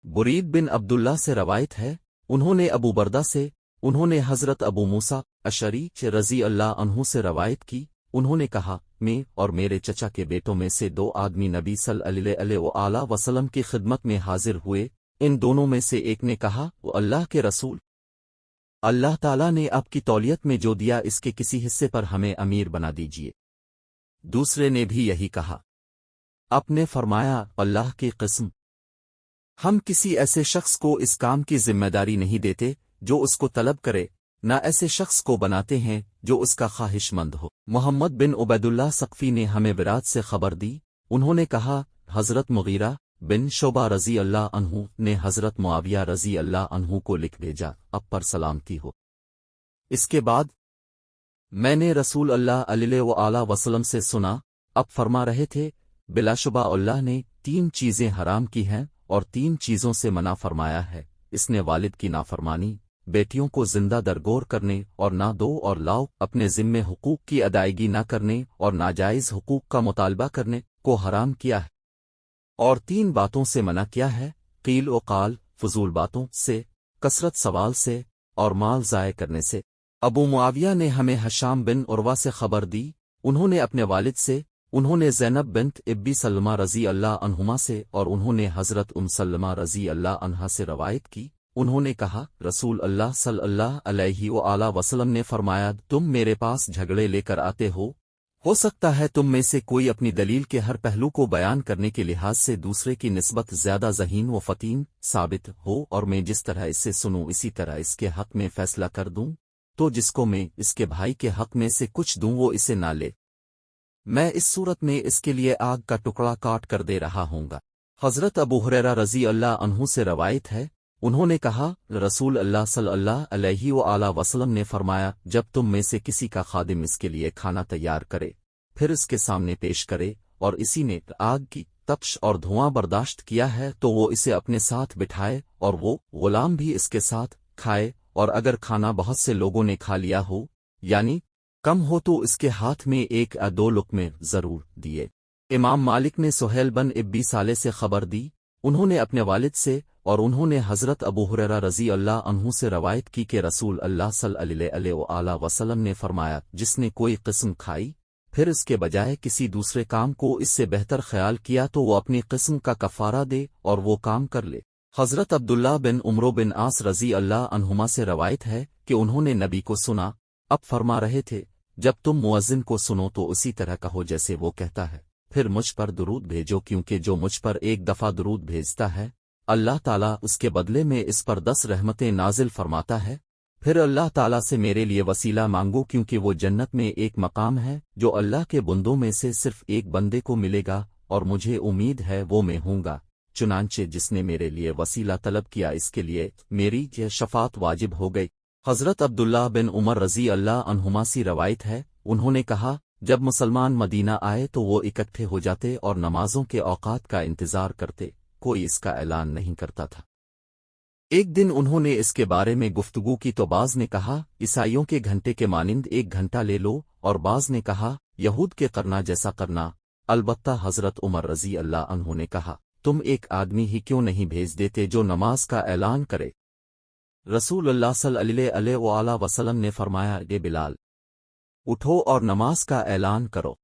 बुरीद बिन अब्दुल्ला से रवायत है, उन्होंने अबू बरदा से, उन्होंने हज़रत अबू मूसा अशरी रज़ी अल्लाह अन्हु से रवायत की, उन्होंने कहा, मैं और मेरे चचा के बेटों में से दो आदमी नबी सल्लल्लाहु अलैहि वसल्लम की खिदमत में हाजिर हुए। इन दोनों में से एक ने कहा, वो अल्लाह के रसूल, अल्लाह ताला ने आपकी तौलियत में जो दिया इसके किसी हिस्से पर हमें अमीर बना दीजिए। दूसरे ने भी यही कहा। आपने फरमाया, अल्लाह की कसम, हम किसी ऐसे शख्स को इस काम की जिम्मेदारी नहीं देते जो उसको तलब करे, न ऐसे शख्स को बनाते हैं जो उसका ख्वाहिशमंद हो। मोहम्मद बिन उबैदुल्लाह सक़फ़ी ने हमें विरात से खबर दी, उन्होंने कहा, हज़रत मुगीरा बिन शोबा रज़ी अल्लाह अन्हु ने हज़रत मुआविया रज़ी अल्लाह अन्हु को लिख भेजा, अब पर सलामती हो। इसके बाद मैंने रसूल अल्लाह सल्लल्लाहु अलैहि वसल्लम से सुना, अब फरमा रहे थे, बिलाशुबा अल्लाह ने तीन चीज़ें हराम की हैं और तीन चीज़ों से मना फरमाया है। इसने वालिद की नाफरमानी, बेटियों को जिंदा दरगोर करने और ना दो और लाओ, अपने ज़िम्मे हुकूक की अदायगी न करने और नाजायज़ हुकूक का मुतालबा करने को हराम किया है। और तीन बातों से मना किया है, कील व काल, फजूल बातों से, कसरत सवाल से और माल ज़ाय करने से। अबू मुआविया ने हमें हशाम बिन उर्वा से खबर दी, उन्होंने अपने वालिद से, उन्होंने ज़ैनब बिन्त इब्बी सल्मा रज़ी अल्लाह अन्हुमा से और उन्होंने हज़रत सल्मा रज़ी अल्लाह अन्हा से रवायत की, उन्होंने कहा, रसूल अल्लाह सल्लल्लाहु अलैहि वसल्लम ने फरमाया, तुम मेरे पास झगड़े लेकर आते हो सकता है तुम में से कोई अपनी दलील के हर पहलू को बयान करने के लिहाज से दूसरे की निस्बत ज़्यादा ज़हीन व फ़तीन साबित हो, और मैं जिस तरह इससे सुनूं इसी तरह इसके हक़ में फ़ैसला कर दूं, तो जिसको मैं इसके भाई के हक़ में से कुछ दूं वो इसे ना ले, मैं इस सूरत में इसके लिए आग का टुकड़ा काट कर दे रहा हूँगा। हज़रत अबू हुरैरा रज़ी अल्लाह अन्हु से रवायत है, उन्होंने कहा, रसूल अल्लाह सल्लल्लाहु अलैहि वसल्लम ने फरमाया, जब तुम में से किसी का खादिम इसके लिए खाना तैयार करे, फिर इसके सामने पेश करे, और इसी ने आग की तपश और धुआं बर्दाश्त किया है तो वो इसे अपने साथ बिठाए और वो गुलाम भी इसके साथ खाए, और अगर खाना बहुत से लोगों ने खा लिया हो यानी कम हो तो इसके हाथ में एक या दो लुक़मे ज़रूर दिए। इमाम मालिक ने सुहैल बिन इब्बी साले से खबर दी, उन्होंने अपने वालिद से और उन्होंने हज़रत अबू हुरैरा रज़ी अल्लाह अन्हु से रवायत की कि रसूल अल्लाह सल्लल्लाहु अलैहि वसल्लम ने फरमाया, जिसने कोई किस्म खाई फिर इसके बजाय किसी दूसरे काम को इससे बेहतर ख्याल किया तो वो अपनी किस्म का कफ़ारा दे और वो काम कर ले। हज़रत अब्दुल्ला बिन उमरो बिन आस रज़ी अल्लाह अन्हुमा से रवायत है कि उन्होंने नबी को सुना, अब फरमा रहे थे, जब तुम मुअज्जिन को सुनो तो उसी तरह कहो जैसे वो कहता है, फिर मुझ पर दुरूद भेजो, क्योंकि जो मुझ पर एक दफ़ा दुरूद भेजता है अल्लाह ताला उसके बदले में इस पर 10 रहमतें नाजिल फरमाता है। फिर अल्लाह ताला से मेरे लिए वसीला मांगो, क्योंकि वो जन्नत में एक मकाम है जो अल्लाह के बंदों में से सिर्फ एक बंदे को मिलेगा, और मुझे उम्मीद है वो मैं हूँगा। चुनांचे जिसने मेरे लिए वसीला तलब किया इसके लिए मेरी यह शफात वाजिब हो गई। हज़रत अब्दुल्ला बिन उमर रज़ी अल्लाह अन्हुमा सी रवायत है, उन्होंने कहा, जब मुसलमान मदीना आए तो वो इकट्ठे हो जाते और नमाजों के औकात का इंतज़ार करते, कोई इसका ऐलान नहीं करता था। एक दिन उन्होंने इसके बारे में गुफ्तगू की तो बाज़ ने कहा, ईसाइयों के घंटे के मानिंद 1 घंटा ले लो, और बाज़ ने कहा, यहूद के करना जैसा करना। अलबत्ता हज़रत उमर रज़ी अल्लाह अन्हु ने कहा, तुम एक आदमी ही क्यों नहीं भेज देते जो नमाज का ऐलान करे। रसूल अल्लाह सल्लल्लाहु अलैहि वसल्लम ने फरमाया, ये बिलाल, उठो और नमाज का ऐलान करो।